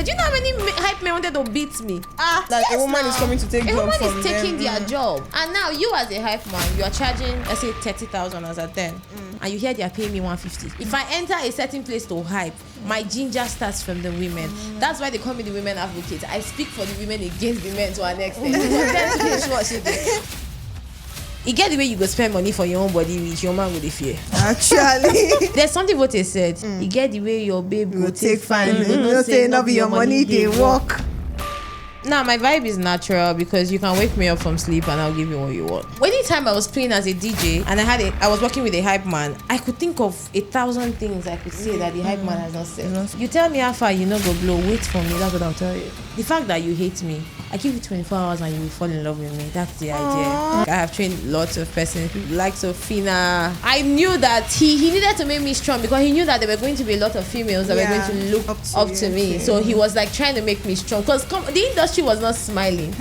Do you know how many hype men wanted to beat me? Like a woman is coming to take job from them. A woman is taking their job. And now you as a hype man, you are charging, let's say 30,000 as at then. And you hear they are paying me 150. If I enter a certain place to hype, my ginger starts from the women. That's why they call me the women advocate. I speak for the women against the men to an extent. You get the way you go spend money for your own body, which your man will fear. Actually, there's something what they said. You get the way your babe will take fine. You don't say not be your money they work. Now my vibe is natural because you can wake me up from sleep and I'll give you what you want. Anytime I was playing as a DJ and I was working with a hype man, I could think of 1,000 things I could say that the hype man has not said. You tell me how far you know go blow, wait for me, that's what I'll tell you. The fact that you hate me, I give you 24 hours and you will fall in love with me. That's the idea. I have trained lots of persons, like Sophina. I knew that he needed to make me strong because he knew that there were going to be a lot of females that were going to look up to me. So he was like trying to make me strong because the industry was not smiling.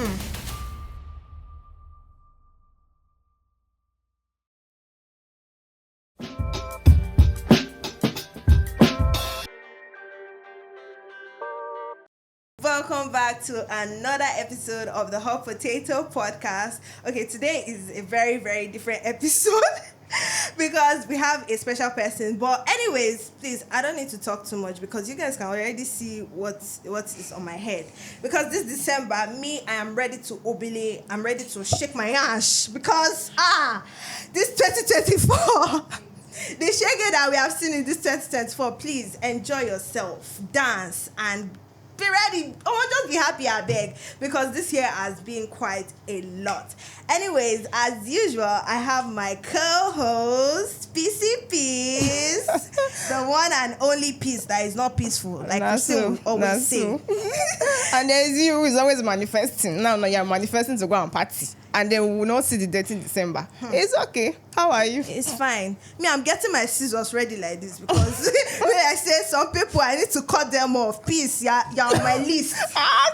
Welcome back to another episode of the Hot Potato Podcast. Okay, today is a very, very different episode because we have a special person. But anyways, please, I don't need to talk too much because you guys can already see what is on my head. Because this December, I am ready to obele. I'm ready to shake my ass because this 2024. The shake that we have seen in this 2024, please enjoy yourself, dance, and be ready. Just be happy, I beg, because this year has been quite a lot. Anyways, as usual, I have my co-host, PC Peace, the one and only Peace that is not peaceful, like Christine will always say. And there's you who is always manifesting. Now you're manifesting to go and party. And then we will not see the date in December. It's okay. How are you? It's fine. I'm getting my scissors ready like this because when I say some people, I need to cut them off. Peace, you're on my list.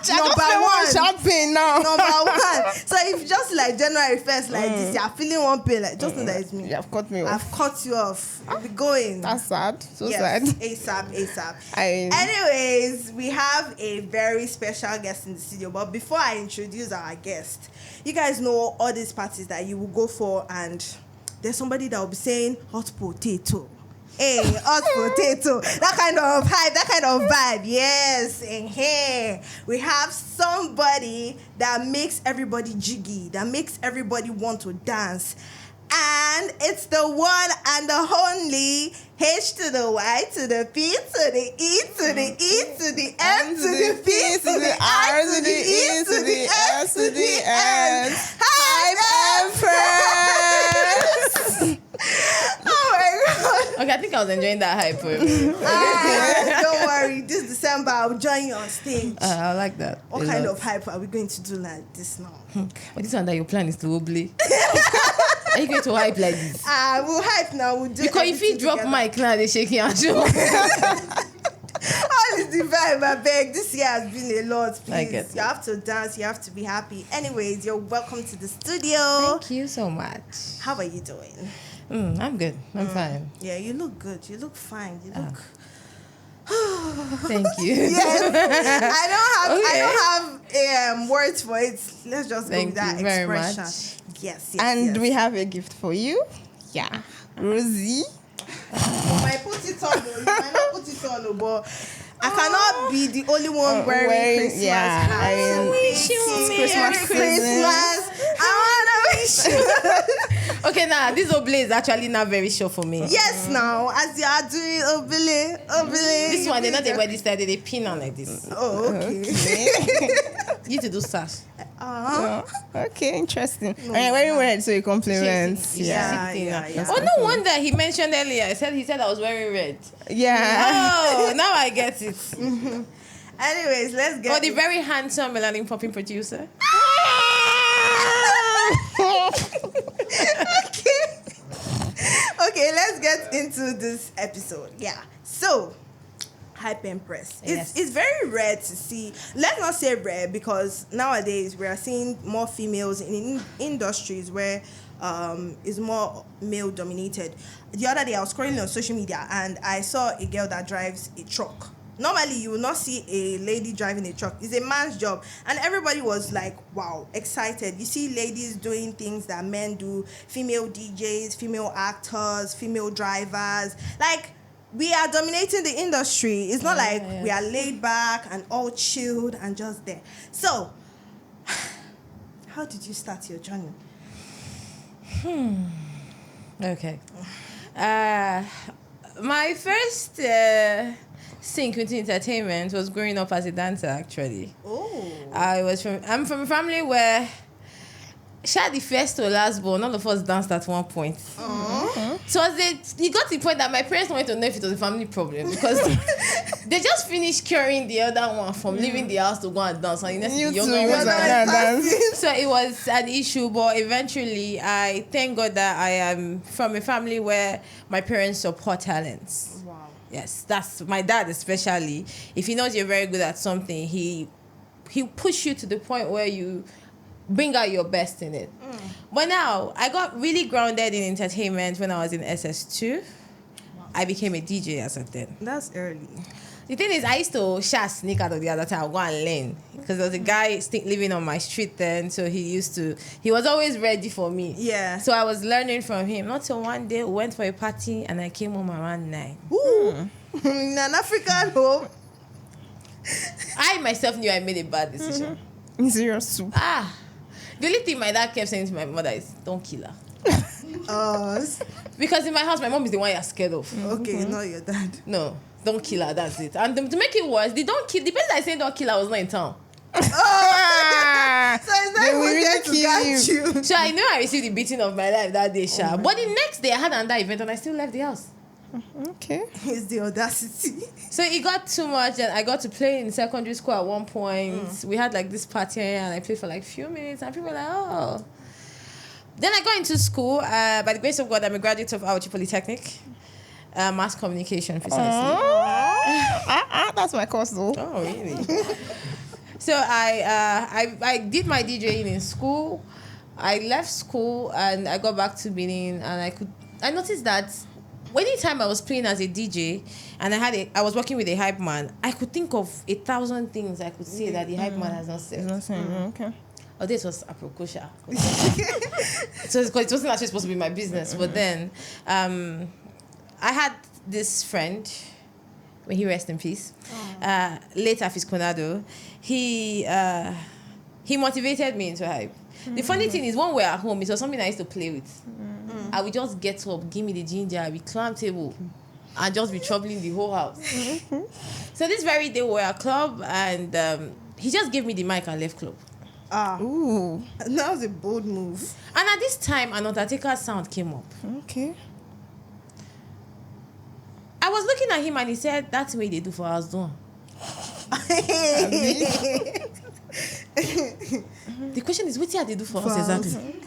Number one. Shopping now. Number one. So if just like January 1st like this, you're feeling one pain, like just know that it's me. You have cut me off. I've cut you off. I'll be going. That's sad. Sad. ASAP. Anyways, we have a very special guest in the studio. But before I introduce our guest, you guys know all these parties that you will go for, and there's somebody that will be saying hot potato. Hey, hot potato. That kind of hype, that kind of vibe. Yes. Hey, we have somebody that makes everybody jiggy, that makes everybody want to dance. And it's the one and the only H to the Y to the P to the E to the E to the M to the P to the R to the E to the S to the N. Hype Empress! Oh my God. Okay, I think I was enjoying that hype. Don't worry, this December I'll join you on stage. I like that. What kind of hype are we going to do like this now? But this one that your plan is to obey. Are you going to hype like this? We'll hype now. We'll do because if you drop my clan, they shaking and show. All is the vibe, I beg. This year has been a lot. Please, you have to dance. You have to be happy. Anyways, you're welcome to the studio. Thank you so much. How are you doing? I'm good. I'm fine. Yeah, you look good. You look fine. You look. Thank you. Yes. I don't have words for it. Let's just go with that expression. Very much. Yes. And we have a gift for you. Yeah. Rosie. You might put it on, though. You might not put it on, but I cannot be the only one wearing Christmas. Yeah, I wish you Christmas. I want to wish you. Okay, now this oblate is actually not very sure for me. Yes, now as you are doing obele. This one, they're not the way this side, they pin on like this. Oh, okay. You need to do sash. Okay, interesting. No, I'm wearing red, so it compliments. Yeah. Oh, no wonder he mentioned earlier. He said I was wearing red. Yeah. Oh, now I get it. Mm-hmm. Anyways, let's get. The very handsome melanin popping producer. Okay, let's get into this episode. Yeah. So, Hype Empress. It's very rare to see. Let's not say rare because nowadays we are seeing more females in industries where is more male dominated. The other day I was scrolling on social media and I saw a girl that drives a truck. Normally, you will not see a lady driving a truck. It's a man's job. And everybody was like, wow, excited. You see ladies doing things that men do, female DJs, female actors, female drivers. Like, we are dominating the industry. It's not we are laid back and all chilled and just there. So, how did you start your journey? Okay. My first sync into entertainment was growing up as a dancer, actually. Oh. I'm from a family where the first to last born, all of us danced at one point. So it got to the point that my parents wanted to know if it was a family problem because they just finished curing the other one from leaving the house to go and dance. And the younger one dance. So it was an issue, but eventually I thank God that I am from a family where my parents support talents. Wow. Yes, that's my dad especially. If he knows you're very good at something, he'll push you to the point where you bring out your best in it. But now, I got really grounded in entertainment when I was in SS2. I became a DJ as of then. That's early. The thing is, I used to sneak out of the other time. I'll go and learn. Because there was a guy living on my street then, so he was always ready for me. Yeah. So I was learning from him. Not till one day, we went for a party and I came home around 9. Ooh. In an African home. I myself knew I made a bad decision. Serious soup. The only thing my dad kept saying to my mother is, don't kill her. Because in my house, my mom is the one you're scared of. Okay, not your dad. No, don't kill her, that's it. And to make it worse, the person that said don't kill her was not in town. So it's like we really to catch you. So I know I received the beating of my life that day, Sha. But the next day, I had another event and I still left the house. Okay. It's the audacity. So it got too much and I got to play in secondary school at one point. We had like this party and I played for like a few minutes and people were like, oh. Then I got into school. By the grace of God, I'm a graduate of Auchi Polytechnic. Mass communication, precisely. That's my course though. Oh, really? So I did my DJing in school. I left school and I got back to Benin and I noticed that anytime I was playing as a DJ and I was working with a hype man, I could think of 1,000 things I could say that the hype man has not said. Okay. Oh, this was Aprokosha. So it wasn't actually supposed to be my business. But then I had this friend, may he rest in peace, late Afis Konado. He motivated me into hype. The funny thing is, when we were at home, it was something I used to play with. I would just get up, give me the ginger, I would climb table, and just be troubling the whole house. So this very day we were at club, and he just gave me the mic and left club. Ooh. That was a bold move. And at this time, an Undertaker sound came up. Okay. I was looking at him and he said, that's the way they do for us, don't. The question is, what did they do for us exactly?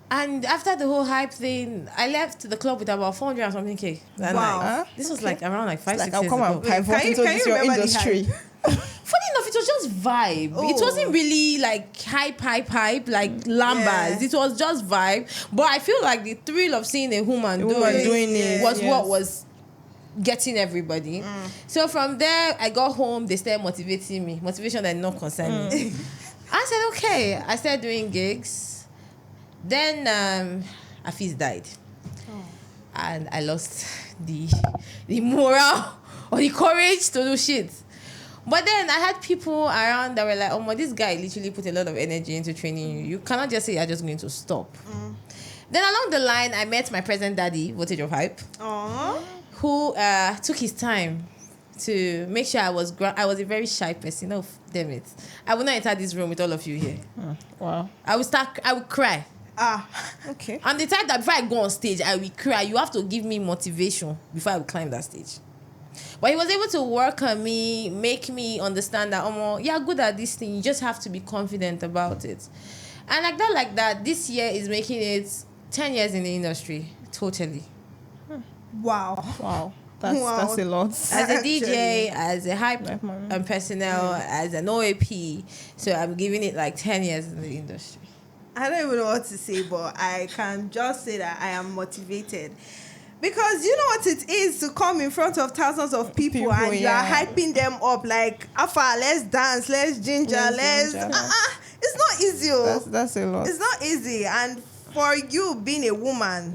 And after the whole hype thing, I left the club with about 400 and something K. Wow. This was like around like 5, 6 I'll years come ago. and pivot into this your industry. Funny enough, it was just vibe. Oh. It wasn't really like hype, like lambas. Yeah. It was just vibe. But I feel like the thrill of seeing a woman doing it was what was getting everybody. So from there, I got home. They started motivating me. Motivation that not concern me. I said, okay. I started doing gigs. Then Afis died. And I lost the moral or the courage to do shit. But then I had people around that were like, oh, this guy literally put a lot of energy into training you. You cannot just say you're just going to stop. Then along the line, I met my present daddy, Voltage of Hype, who took his time to make sure I was a very shy person. Oh, damn it. I would not enter this room with all of you here. Wow. I would cry. Okay. I'm the type that before I go on stage, I will cry. You have to give me motivation before I will climb that stage. But he was able to work on me, make me understand that, you're good at this thing. You just have to be confident about it. And like that, this year is making it 10 years in the industry. Totally. Wow. That's a lot. As a DJ, as a hype and personnel, as an OAP. So I'm giving it like 10 years in the industry. I don't even know what to say, but I can just say that I am motivated. Because you know what it is to come in front of thousands of people and you are hyping them up like, Afa, let's dance, let's ginger, let's it's not easy. That's a lot. It's not easy. And for you being a woman,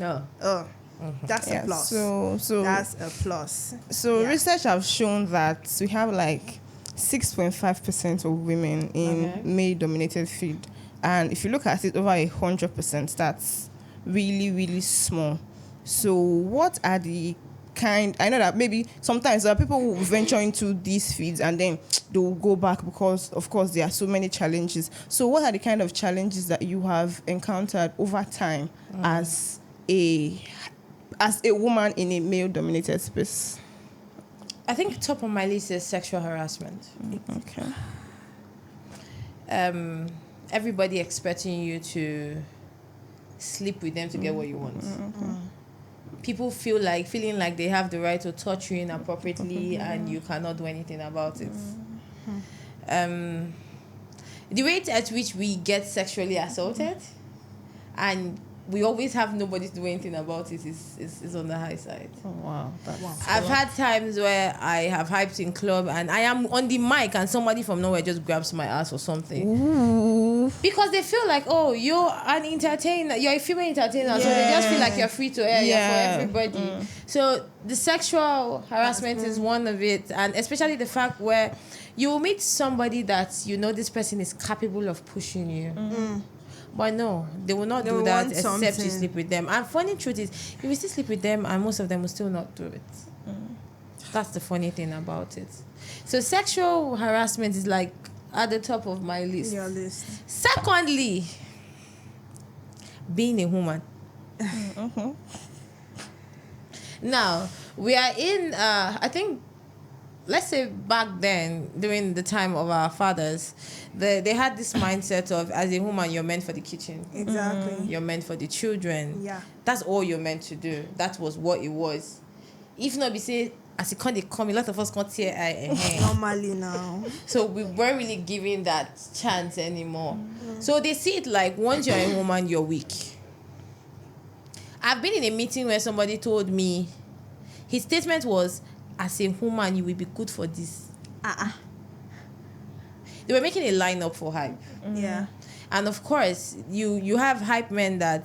that's a plus. So that's a plus. So research have shown that we have like 6.5% of women in male-dominated field, and if you look at it over 100%, that's really, really small. So what are the I know that maybe sometimes there are people who venture into these fields and then they'll go back because, of course, there are so many challenges. So what are the kind of challenges that you have encountered over time as a woman in a male-dominated space? I think top of my list is sexual harassment. Everybody expecting you to sleep with them to get what you want. People feeling like they have the right to touch you inappropriately and you cannot do anything about it. The rate at which we get sexually assaulted and we always have nobody to do anything about it is on the high side. Oh, wow. I've had times where I have hyped in club and I am on the mic and somebody from nowhere just grabs my ass or something. Ooh. Because they feel like, oh, you're an entertainer, you're a female entertainer, so they just feel like you're free to air, you're for everybody. So the sexual harassment is one of it, and especially the fact where you will meet somebody that you know this person is capable of pushing you. But no, they will not do that except you sleep with them. And funny truth is, you will still sleep with them and most of them will still not do it. That's the funny thing about it. So sexual harassment is like at the top of my list. Your list. Secondly, being a woman. Now, we are in, I think, let's say back then, during the time of our fathers, they had this mindset of, as a woman, you're meant for the kitchen. Exactly. You're meant for the children. Yeah. That's all you're meant to do. That was what it was. If not, we say, as it can't come, a lot of us can't hear normally now. So we weren't really giving that chance anymore. So they see it like, once you're a woman, you're weak. I've been in a meeting where somebody told me, his statement was, as a woman, you will be good for this. They were making a lineup for hype. Yeah. And of course, you have hype men that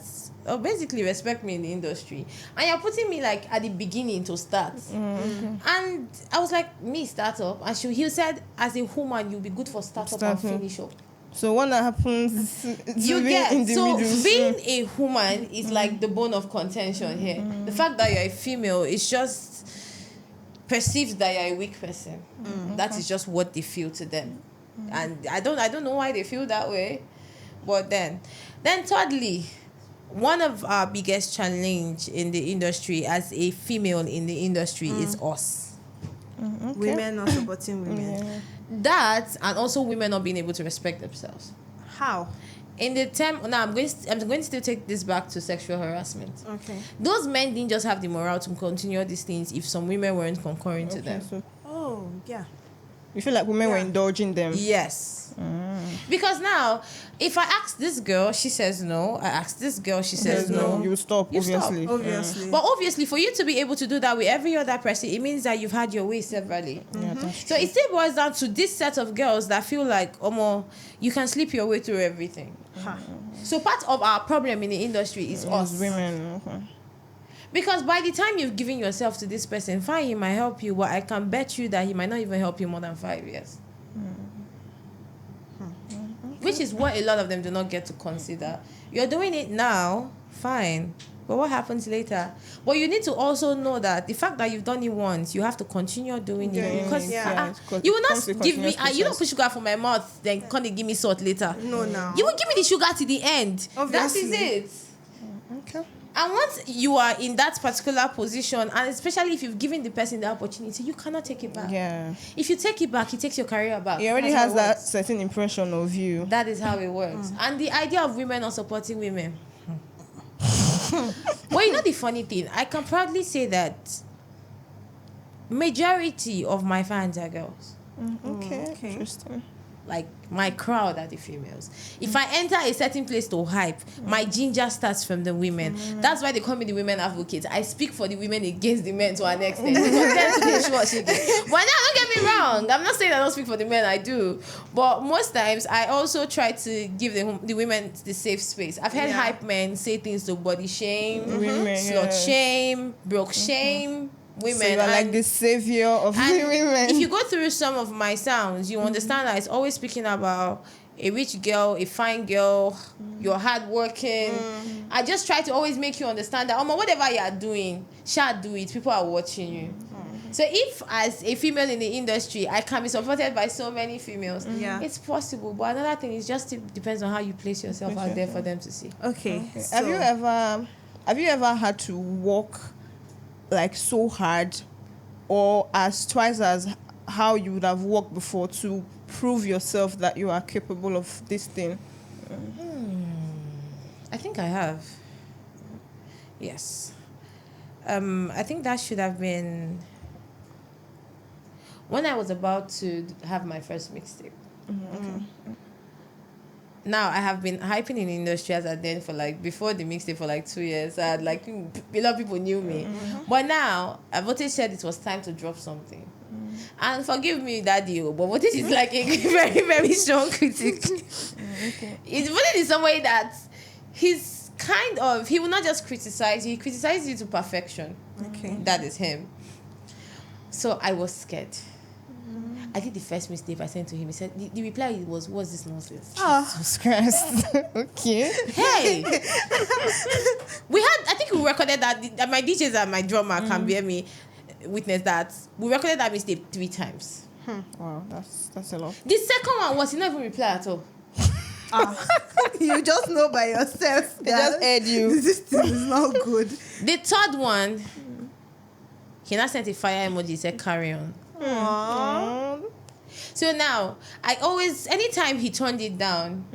basically respect me in the industry. And you're putting me like at the beginning to start. And I was like, me, start up. And he said, as a woman, you'll be good for start up and finish up. So when that happens, you get in the middle. Being a woman is like the bone of contention here. The fact that you're a female is just perceived that you're a weak person. That is just what they feel to them. And I don't know why they feel that way. But then thirdly, one of our biggest challenge in the industry as a female in the industry is us. Women not supporting women. That, and also women not being able to respect themselves. How? In the term, now I'm going to still take this back to sexual harassment. Okay. Those men didn't just have the morale to continue these things if some women weren't concurring to them. So yeah. you feel like women were indulging them? Yes. Because now, if I ask this girl, she says no. I ask this girl, she says no. You stop, obviously. Obviously. But obviously, for you to be able to do that with every other person, it means that you've had your way severally. So it still boils down to this set of girls that feel like, you can sleep your way through everything. So part of our problem in the industry is us. Women. Because by the time you've given yourself to this person, fine, he might help you, but I can bet you that he might not even help you more than 5 years. Which is what a lot of them do not get to consider. You're doing it now, fine, but what happens later? But you need to also know that the fact that you've done it once, you have to continue doing it. Because you will not give me, you don't put sugar for my mouth, then can't they give me salt later? No. You will give me the sugar to the end. Obviously. That is it. Okay. And once you are in that particular position, and especially if you've given the person the opportunity, you cannot take it back. Yeah. If you take it back, he takes your career back. He already has that certain impression of you. That is how it works. And the idea of women not supporting women. Well, you know the funny thing? I can proudly say that majority of my fans are girls. Okay. Interesting. Like, my crowd are the females. If I enter a certain place to hype, my ginger starts from the women. That's why they call me the women advocate. I speak for the women against the men to an extent. Because then to the short shit. But now, don't get me wrong. I'm not saying I don't speak for the men. I do. But most times, I also try to give the women the safe space. I've heard hype men say things to body shame, slut shame, broke shame. Women, so you're like the savior of women. If you go through some of my sounds, you understand that it's always speaking about a rich girl, a fine girl, you're hardworking. I just try to always make you understand that, whatever you are doing, shall do it. People are watching you. So if, as a female in the industry, I can be supported by so many females, it's possible. But another thing is just it depends on how you place yourself out there for them to see. Okay. So Have you ever had to work like so hard, or as twice as how you would have worked before to prove yourself that you are capable of this thing? I think I have. Yes. I think that should have been when I was about to have my first mixtape. Okay. Now, I have been hyping in the industry as at then for before the mixtape for 2 years. I had a lot of people knew me. But now, Voltage said it was time to drop something. And forgive me, Daddy, but Voltage is a very, very strong critic. Voltage is somebody that he's he will not just criticize, he criticizes you to perfection. Okay. That is him. So I was scared. I did the first mixtape I sent to him. He said, the reply was, what's this nonsense? Jesus Christ. Okay. Hey! I think we recorded that. My DJs and my drummer can bear me witness that. We recorded that mixtape 3 times. Wow, that's a lot. The second one was, he never even reply at all. You just know by yourself. They just heard you. This thing is not good. The third one, he now sent a fire emoji, he said, carry on. Aww. So now, anytime he turned it down,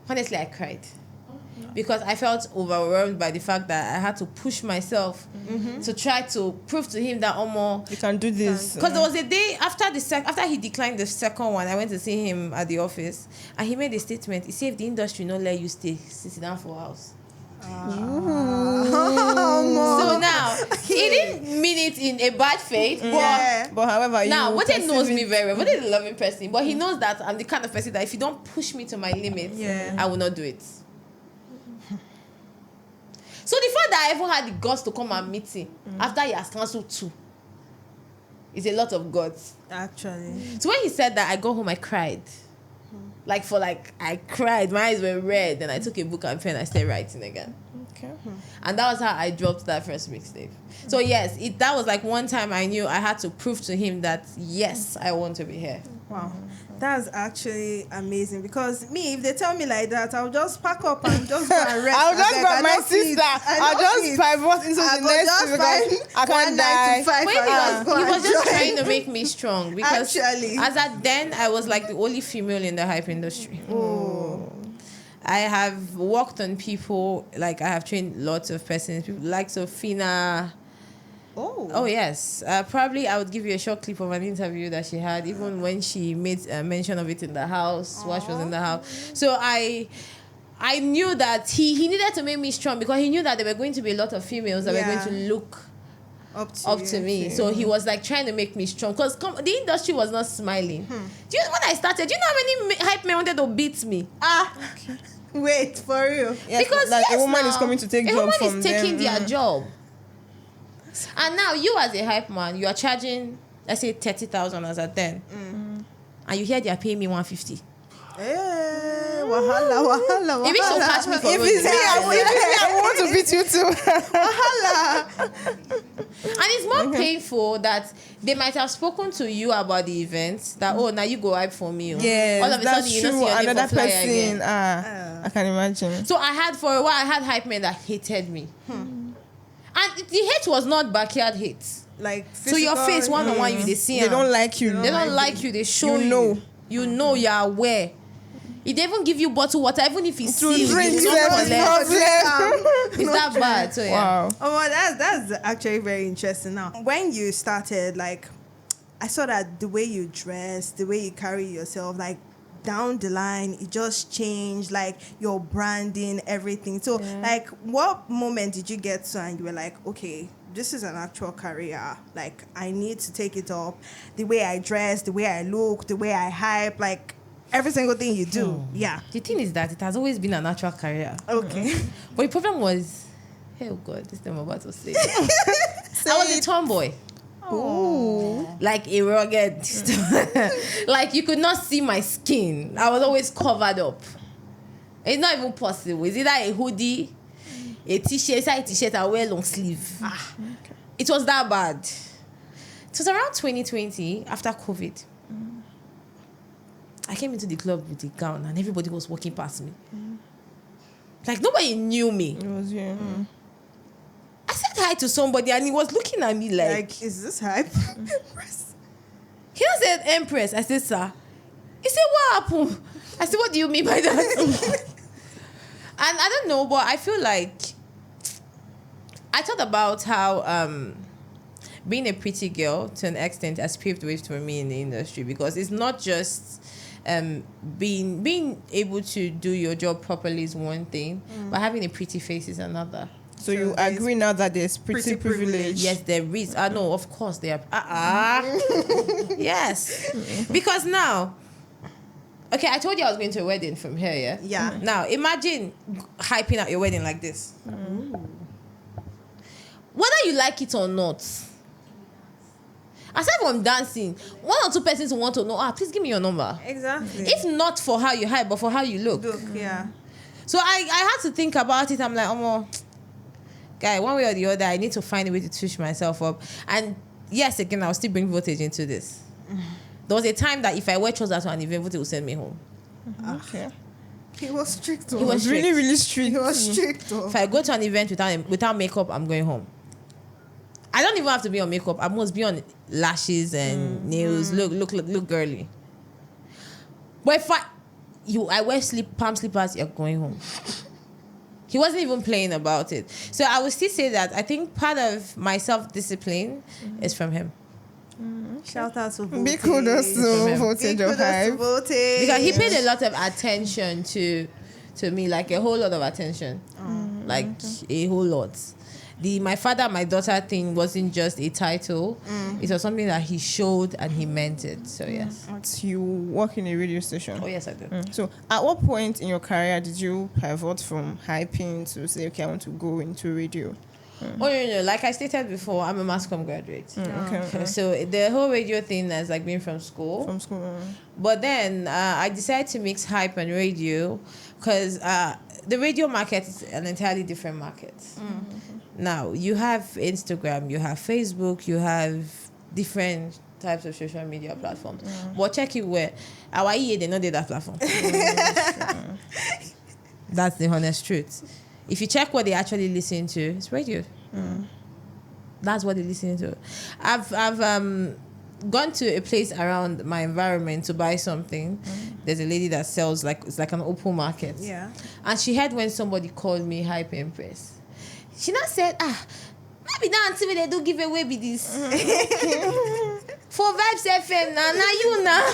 honestly, I cried. Because I felt overwhelmed by the fact that I had to push myself to try to prove to him that, you can do this. Because there was a day after he declined the second one, I went to see him at the office, and he made a statement. He said, if the industry not let you sit down for a house. So now, he didn't mean it in a bad faith, but however, now what he knows me very well. What is a loving person, but he knows that I'm the kind of person that if you don't push me to my limits, I will not do it. So the fact that I even had the guts to come and meet him after he has cancelled 2 is a lot of guts. Actually. So when he said that, I got home, I cried. I cried. My eyes were red. Then I took a book and pen. I started writing again. Okay. And that was how I dropped that first mixtape. So yes, that was one time I knew I had to prove to him that yes, I want to be here. Wow. That's actually amazing, because me, if they tell me like that, I'll just pack up and just go and rest. I'll just grab my sister. I'll just pivot into the next because I can't die. He was just trying to make me strong, because as at then I was the only female in the hype industry. Oh. I have worked on people, I have trained lots of persons, people like Sophina. Oh yes. Probably I would give you a short clip of an interview that she had, even when she made mention of it in the house, while she was in the house. So I knew that he needed to make me strong, because he knew that there were going to be a lot of females that were going to look up to me. So he was trying to make me strong, because the industry was not smiling. Do you know when I started? Do you know how many hype men wanted to beat me? Okay. Wait, for real? Yes, because a woman is coming to take job from them. A woman is taking their job. And now you as a hype man, you are charging, let's say 30,000 as at then, and you hear they are paying me 150. Wahala. If it's catch me for if it's me, I want to beat you too. And it's more painful that they might have spoken to you about the event, that now you go hype for me. Yeah, all of a sudden you don't see your name for flyer again. I can imagine. So for a while I had hype men that hated me. And the hate was not backyard hate. So your face one-on-one, they see they don't like you. They don't like you. They show you. You know, you're aware. If they even give you bottled water, even if it's sealed, drink, it's that bad. So yeah. Wow. Oh, that's actually very interesting. Now, when you started, I saw that the way you dress, the way you carry yourself, down the line, it just changed, like your branding, everything. So, like, what moment did you get to and you were like, okay, this is an actual career. Like, I need to take it up. The way I dress, the way I look, the way I hype, like, every single thing you do. Yeah. The thing is that it has always been a natural career. Okay. But the problem was, oh God, this thing I'm about to say. I was a tomboy. Ooh. Like a rugged. Like you could not see my skin. I was always covered up. It's not even possible. It's either a hoodie, a t-shirt, I wear long sleeve. It was that bad. It was around 2020, after COVID. I came into the club with a gown and everybody was walking past me. Like nobody knew me. It was you. I said hi to somebody and he was looking at me like Is this Hype Empress? he said Empress. I said, sir. He said, what happened? I said, what do you mean by that? And I don't know, but I feel like I thought about how being a pretty girl to an extent has paved ways for me in the industry, because it's not just being able to do your job properly is one thing, but having a pretty face is another. So you agree now that there's pretty privilege? Yes, there is. I know, of course, there are. Yes. Because now, okay, I told you I was going to a wedding from here, yeah? Yeah. Now, imagine hyping out your wedding like this. Whether you like it or not, aside from dancing, one or two persons want to know, please give me your number. Exactly. If not for how you hype, but for how you look. Yeah. So I had to think about it. I'm like, guy, one way or the other, I need to find a way to twitch myself up. And yes, again, I'll still bring voltage into this. There was a time that if I wear trousers to an event, voltage will send me home. Okay. He was strict. He was Really, strict. really strict. He was strict. If I go to an event without makeup, I'm going home. I don't even have to be on makeup. I must be on lashes and nails. Look girly. But if I wear palm slippers, you're going home. He wasn't even playing about it. So I would still say that I think part of my self-discipline is from him. Shout out to Voltage. Big kudos to Voltage of Hype. Because he paid a lot of attention to me, like a whole lot of attention. Like a whole lot. The my father, my daughter thing wasn't just a title. It was something that he showed and he meant it. So yes. You work in a radio station. Oh yes, I do. So at what point in your career did you pivot from hyping to say, okay, I want to go into radio? Oh no, like I stated before, I'm a mass comm graduate. Okay. So the whole radio thing has like been from school. From school. But then I decided to mix hype and radio because the radio market is an entirely different market. Now, you have Instagram, you have Facebook, you have different types of social media platforms. But check it where our EA, they know that platform. That's the honest truth. If you check what they actually listen to, it's radio. That's what they listen to. I've gone to a place around my environment to buy something. There's a lady that sells it's like an open market. Yeah. And she heard when somebody called me Hype Empress. She now said, maybe now until they do give away with this. For Vibes FM now you now.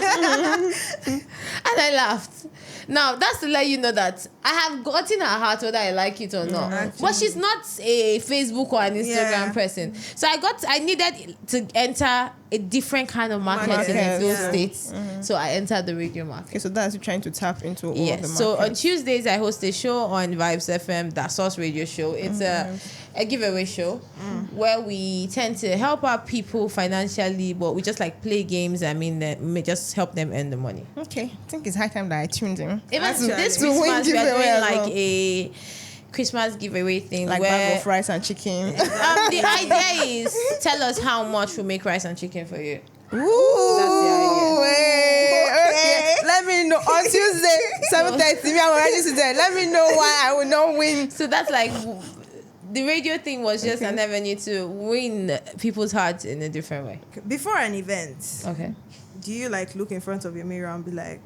And I laughed. Now, that's to let you know that I have gotten her heart whether I like it or not. But she's not a Facebook or an Instagram person. So I needed to enter a different kind of market in those states. So I entered the radio market. Okay, so that's you trying to tap into all the markets. So on Tuesdays, I host a show on Vibes FM, that Source Radio show. It's a giveaway show where we tend to help our people financially, but we just like play games. I mean, we just help them earn the money. Okay, I think it's high time that I tuned in. Even this To win Christmas, we are giveaway doing as like well. a Christmas giveaway thing, Like where bag of rice and chicken. the idea is tell us how much we make rice and chicken for you. Ooh, That's the idea. okay. Let me know on Tuesday, 7:30. I'm already today. Let me know why I will not win. So that's like the radio thing was just an avenue to win people's hearts in a different way. Before an event, Okay. do you like look in front of your mirror and be like,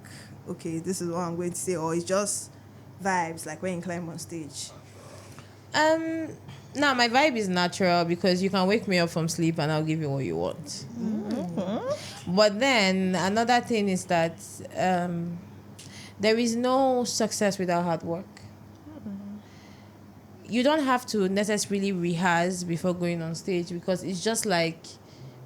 okay, this is what I'm going to say, or it's just vibes like when you climb on stage? No, my vibe is natural because you can wake me up from sleep and I'll give you what you want. But then another thing is that there is no success without hard work. You don't have to necessarily rehearse before going on stage, because it's just like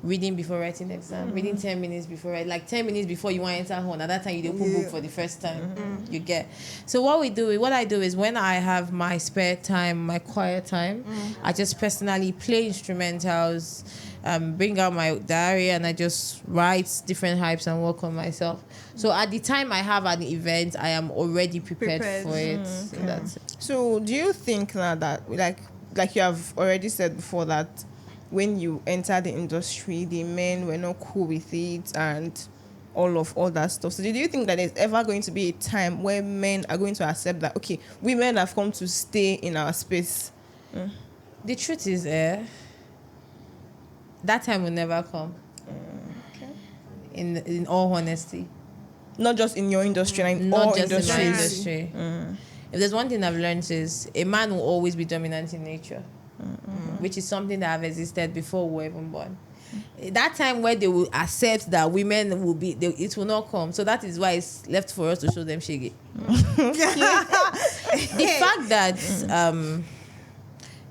reading before writing exam, reading 10 minutes before, like 10 minutes before you want to enter home. At that time, you don't open book for the first time. You get. So what I do is when I have my spare time, my quiet time, I just personally play instrumentals, bring out my diary, and I just write different hypes and work on myself. So at the time I have an event, I am already prepared. For it. So that's it. So do you think now that, like you have already said before, that when you enter the industry, the men were not cool with it and all that stuff? So do you think that there's ever going to be a time where men are going to accept that, okay, women have come to stay in our space? The truth is, that time will never come. Okay. In all honesty. Not just in your industry, like in Not all just industries. in my industry. If there's one thing I've learned, is a man will always be dominant in nature, which is something that have existed before we were even born. That time where they will accept that women will be, it will not come. So that is why it's left for us to show them shege. The fact that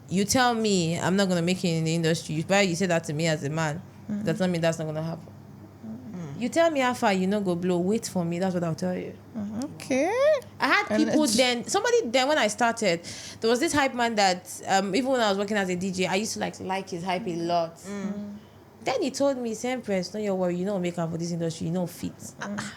you tell me I'm not gonna make it in the industry, you say that to me as a man, does not mean that's not gonna happen. You tell me how far you not go blow, wait for me. That's what I'll tell you. Okay. I had people somebody when I started, there was this hype man that even when I was working as a DJ, I used to like his hype a lot. Then he told me, Empress, don't you worry, you know make up for this industry, you know fit.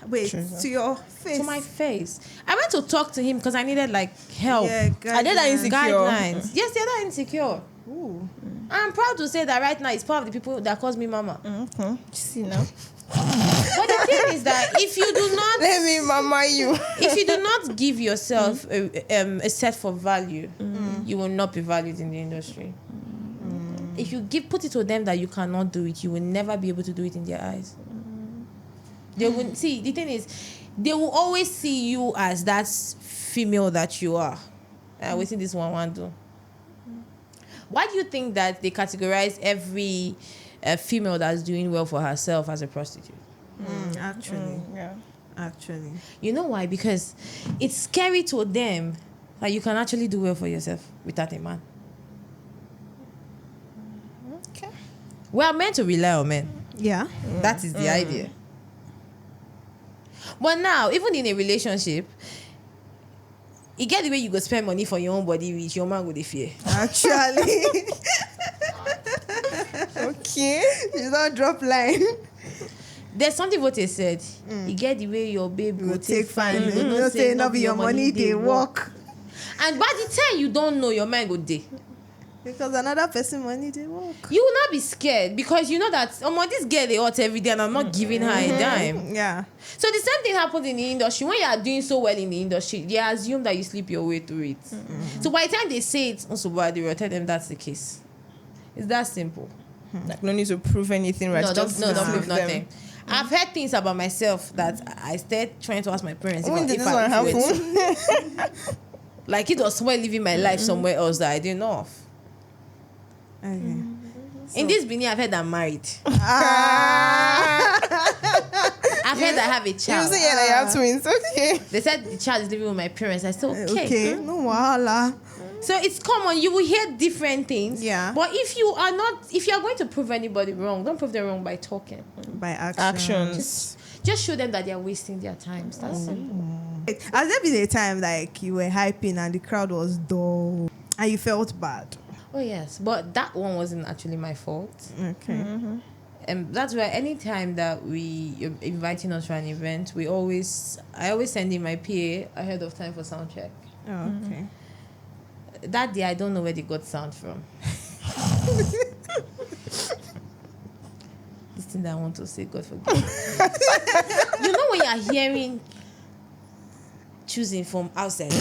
Wait, to your face? To my face. I went to talk to him because I needed like help. Yeah, Are they that insecure? Guidelines. Yes, they're that insecure. Ooh. I'm proud to say that right now it's part of the people that calls me mama. Okay. See now. But the thing is that if you do not Let me mama you. if you do not give yourself a set for value, you will not be valued in the industry. If you put it to them that you cannot do it, you will never be able to do it in their eyes. They will see. The thing is, they will always see you as that female that you are. We see this one do. Why do you think that they categorize every female that's doing well for herself as a prostitute? Actually. Yeah. Actually. You know why? Because it's scary to them that you can actually do well for yourself without a man. Okay. We are meant to rely on men. Yeah. That is the idea. But now, even in a relationship, you get the way you go spend money for your own body, which your man go dey fear. Actually. Okay. You don't drop line. There's something what they said. You get the way your babe You go take fine. You know say not be your money, they work. And by the time you don't know, your man go dey. Because another person money, they work. You will not be scared because you know that this girl they hot every day and I'm not giving her a dime. Yeah. So the same thing happens in the industry. When you are doing so well in the industry, they assume that you sleep your way through it. So by the time they say it, also they will tell them that's the case. It's that simple. Like no need to prove anything, right? No, don't flip prove them. nothing. I've heard things about myself that I started trying to ask my parents When did if this one happen? like it was somewhere living my life somewhere else that I didn't know of. Okay. In this Benin, I've heard I'm married. I've heard I have a You child. say yeah, you have twins. Okay. They said the child is living with my parents. I said okay. Okay. No wahala. So it's common. You will hear different things. Yeah. But if you are going to prove anybody wrong, don't prove them wrong by talking. By Actions. Just show them that they are wasting their time. That's simple. Has there been a time like you were hyping and the crowd was dull and you felt bad? Oh yes, but that one wasn't actually my fault. Okay. And that's why anytime that you're inviting us for an event, I always send in my PA ahead of time for sound check. Oh, okay. That day I don't know where they got sound from. This thing that I want to say, God forgive me. You know when you're hearing choosing from outside.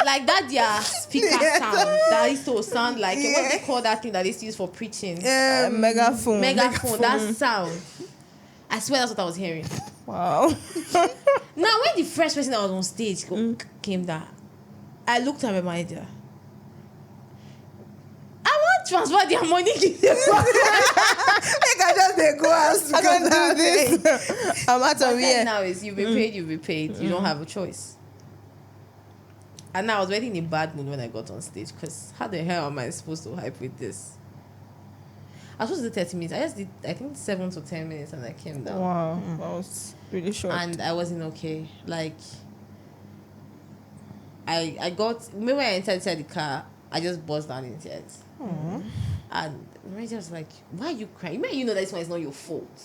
Like that their speaker sound that used to sound like what they call that thing that they used to use for preaching. Megaphone. That sound. I swear that's what I was hearing. Wow. Now when the first person that was on stage came down, I looked at my manager. I want transfer their money, give them back. They can just they go out. I can't do this. I'm out of But here. now is you've been paid, you've been paid. You don't have a choice. And I was already in a bad mood when I got on stage because how the hell am I supposed to hype with this? I was supposed to do 30 minutes. I just did, I think, 7 to 10 minutes and I came down. Wow, that was really short. And I wasn't okay. Like, I got, maybe when I entered inside the car, I just burst down in tears. And the manager was like, why are you crying? You know that this one is not your fault.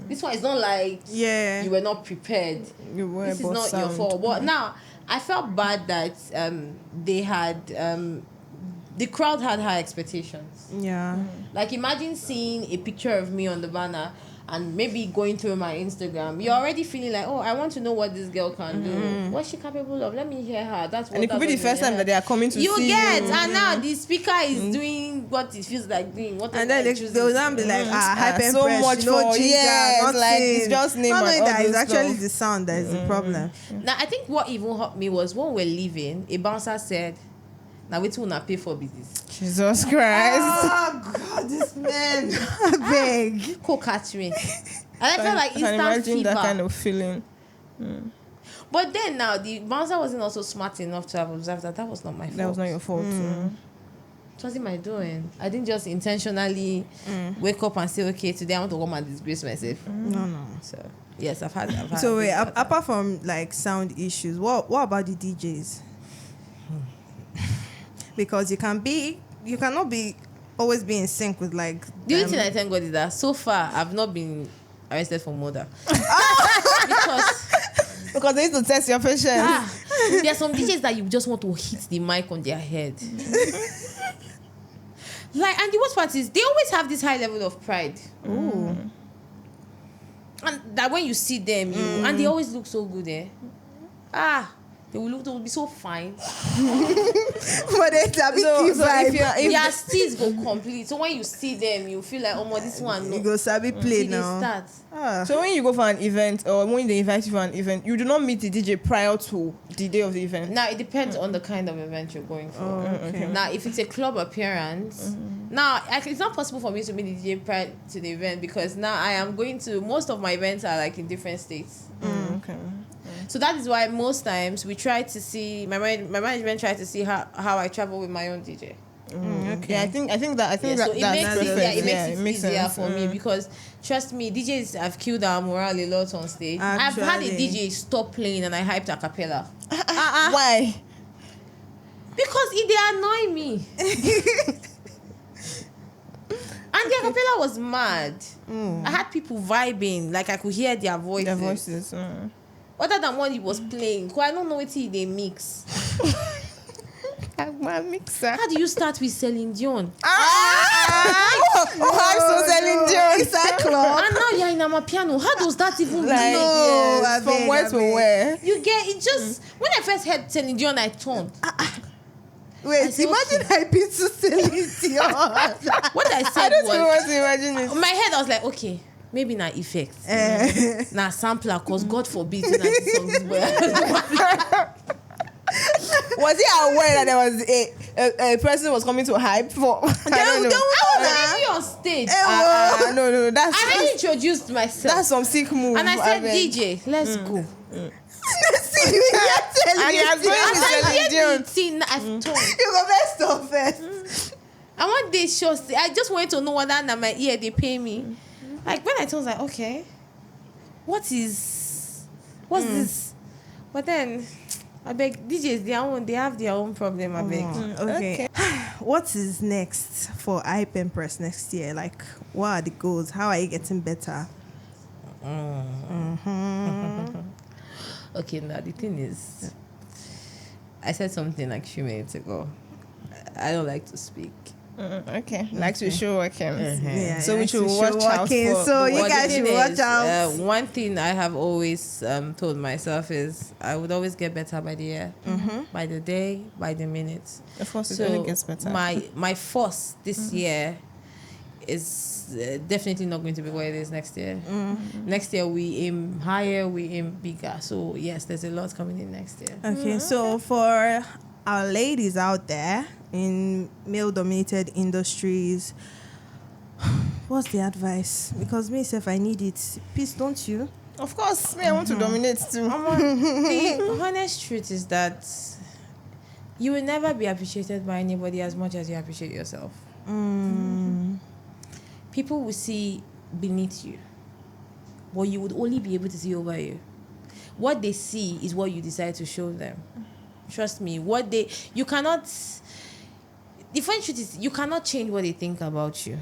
This one is not like you were not prepared. This is not your fault. But now, I felt bad that they had, the crowd had high expectations. Yeah. Like, imagine seeing a picture of me on the banner and maybe going through my Instagram. You're already feeling like, oh, I want to know what this girl can do. What's she capable of? Let me hear her. That's what. And it could be the first time that they are coming to you see get, you. and now the speaker is doing what it feels like doing. What And then they will not be like, Hype Empress, so much no for ginger, yes, nothing. like it's just name Not and knowing all that it's those actually stuff. the sound that is the problem. Now, I think what even hurt me was when we were leaving, a bouncer said, now wait till we not pay for business. Jesus Christ. Oh God, this man. Beg. Co-catering. And I felt like I can instant imagine fever. that kind of feeling. But then now, the bouncer wasn't also smart enough to have observed that was not my fault. That was not your fault. What was my doing? I didn't just intentionally wake up and say, okay, today I want to come and disgrace myself. No. So, yes, I've had So wait, I've had- apart from like sound issues, what about the DJs? Because you cannot be always be in sync with like. The only thing I thank God is that so far I've not been arrested for murder. Because they need to test your patience. There are some DJs that you just want to hit the mic on their head. Like, and the worst part is they always have this high level of pride. Ooh. And that when you see them, and they always look so good, they will be so fine. But it's a bit vibe. Their steeds go complete. So when you see them, you feel like, oh my, this one. You go sabi play See, they now. start. So when you go for an event or when they invite you for an event, you do not meet the DJ prior to the day of the event. Now it depends on the kind of event you're going for. Okay. Now if it's a club appearance, now it's not possible for me to meet the DJ prior to the event because now I am going to, most of my events are like in different states. Okay. So that is why most times we try to see, my management try to see how I travel with my own DJ. Okay. Yeah, I think that So that's it makes perfect. it makes it easier sense. for me because trust me, DJs have killed our morale a lot on stage. I've had a Actually. DJ stop playing and I hyped a cappella Why? because they annoy me. And the acapella was mad. I had people vibing, like I could hear their voices. Their voices. Other than what he was playing, because I don't know what they mix. My mixer. How do you start with Celine Dion? I'm so Celine Dion. It's a club. And now you're in Amapiano. How does that even Like, like, yes, I from beg, where I to beg. where? you get it just when I first heard Celine Dion, I turned. Wait, I said, imagine hyping to Celine Dion. What I I said don't even was want to imagine it. in my head I was like, okay, maybe na effect. Na sampler, cause God forbid na this song is where Was he aware that there was a person was coming to hype for? I don't know. I was already on stage. No, that's I already introduced myself. that's some sick move. And I said, beg. DJ, let's go. See you here telling And he has me. going And to I Celine hear Dion. the thing, I've told. You go best of first. I want this show. I just wanted to know whether na my ear they pay me. Like when I told, I was like, okay, what's this? But then I beg DJs, they have their own problem. I beg. Okay. What is next for Hype Empress next year? Like, what are the goals? How are you getting better? Okay, now the thing is, I said something like a few minutes ago. I don't like to speak. Okay, like to show working. Yeah, So we like should to watch show out working. for. So you But the guys thing should watch is, out. one thing I have always told myself is I would always get better by the year, by the day, by the minute. Of course, it So only gets better. my force this year is definitely not going to be what it is next year. Next year we aim higher, we aim bigger. So yes, there's a lot coming in next year. Okay, so for our ladies out there, in male-dominated industries, what's the advice? Because myself, I need it. Peace, don't you? Of course, me, I want to dominate too. The honest truth is that you will never be appreciated by anybody as much as you appreciate yourself. People will see beneath you, but you would only be able to see over you. What they see is what you decide to show them. Trust me. The funny truth is you cannot change what they think about you.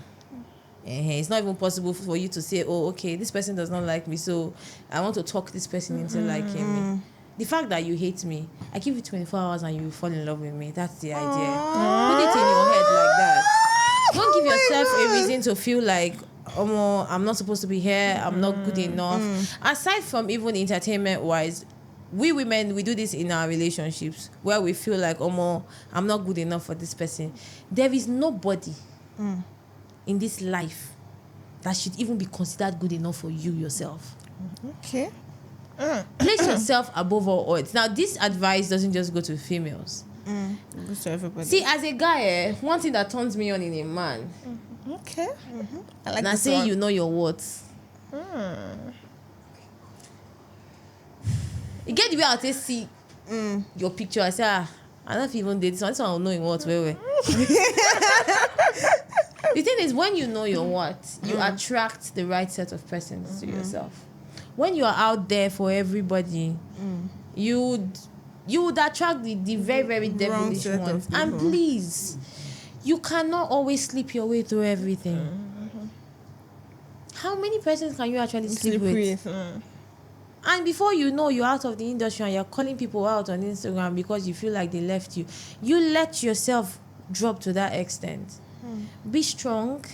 It's not even possible for you to say, oh, okay, this person does not like me, so I want to talk this person into liking me. The fact that you hate me, I give you 24 hours and you will fall in love with me. That's the idea. Put it in your head like that. Don't give yourself a reason to feel like, oh, I'm not supposed to be here, I'm not good enough. Aside from even entertainment-wise, we women, we do this in our relationships where we feel like, oh, I'm not good enough for this person. There is nobody in this life that should even be considered good enough for you yourself. Okay. Place yourself above all odds. Now, this advice doesn't just go to females. It goes to everybody. See, as a guy, one thing that turns me on in a man. Okay. I like Now, this say one. you know your worth. You get the way I'll just see your picture. I say, I don't even date this one. This one I'll know in what way. The thing is, when you know your worth, you attract the right set of persons to yourself. When you are out there for everybody, you would attract the very, very devilish set of ones. people. And please, you cannot always sleep your way through everything. How many persons can you actually sleep with? And before you know, you're out of the industry and you're calling people out on Instagram because you feel like they left you. You let yourself drop to that extent. Be strong,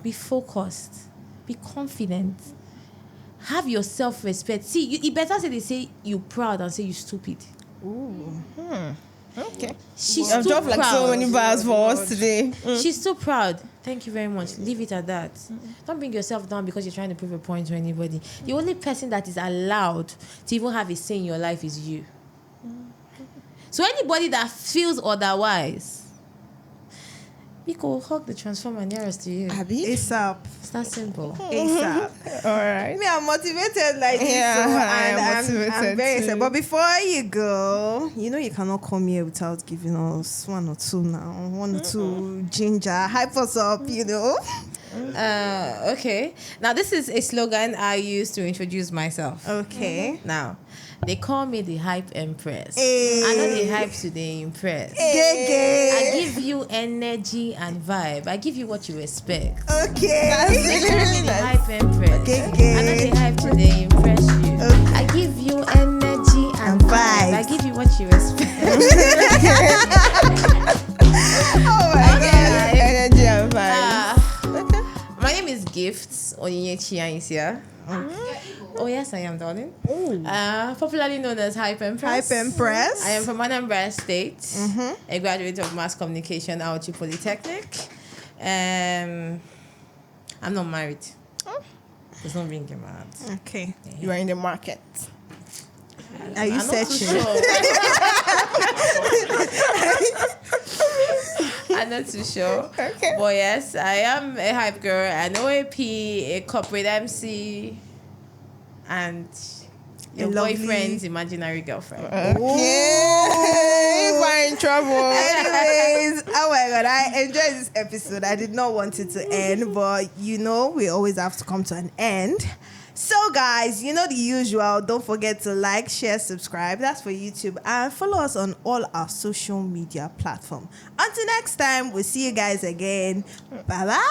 be focused, be confident, have your self-respect. See, it better say they say you proud than say you stupid. Okay. She's I've too dropped proud. like so many bars for us today. She's so proud. Thank you very much. Leave it at that. Don't bring yourself down because you're trying to prove a point to anybody. The only person that is allowed to even have a say in your life is you. So anybody that feels otherwise, Miko, hug the transformer nearest to you. Abby? ASAP. It's that simple. ASAP. All right. Me, I'm motivated like this. Yeah, So, I am and motivated I'm very too. excited. But before you go, you know you cannot come here without giving us one or two now. One or two ginger. Hype us up, you know. Okay. Now, this is a slogan I use to introduce myself. Okay. Now, they call me the Hype Empress. Hey. I know the hype to the impress. Gay. I give you energy and vibe. I give you what you expect. Okay. They call me the Hype Empress. Gay. I know the hype to the impress you. Okay. I give you energy and vibe. I give you what you expect. Oh my God. Energy and vibes. My name is Gifts Onyinyechi Anisia. Oh yes, I am, darling. Popularly known as Hype Empress. Hype Empress. I am from Anambra State, a graduate of Mass Communication, Auchi Polytechnic. I'm not married. There's no ring in my heart. Okay. You are in the market. Are you I'm not too searching? sure. I'm not too sure. Okay. But yes, I am a hype girl, an OAP, a corporate MC, and your lovely- boyfriend's imaginary girlfriend. Okay. We're in trouble. Anyways, oh my God, I enjoyed this episode. I did not want it to end, but you know, we always have to come to an end. So guys, you know the usual. Don't forget to like, share, subscribe. That's for YouTube. And follow us on all our social media platforms. Until next time, we'll see you guys again. Bye-bye.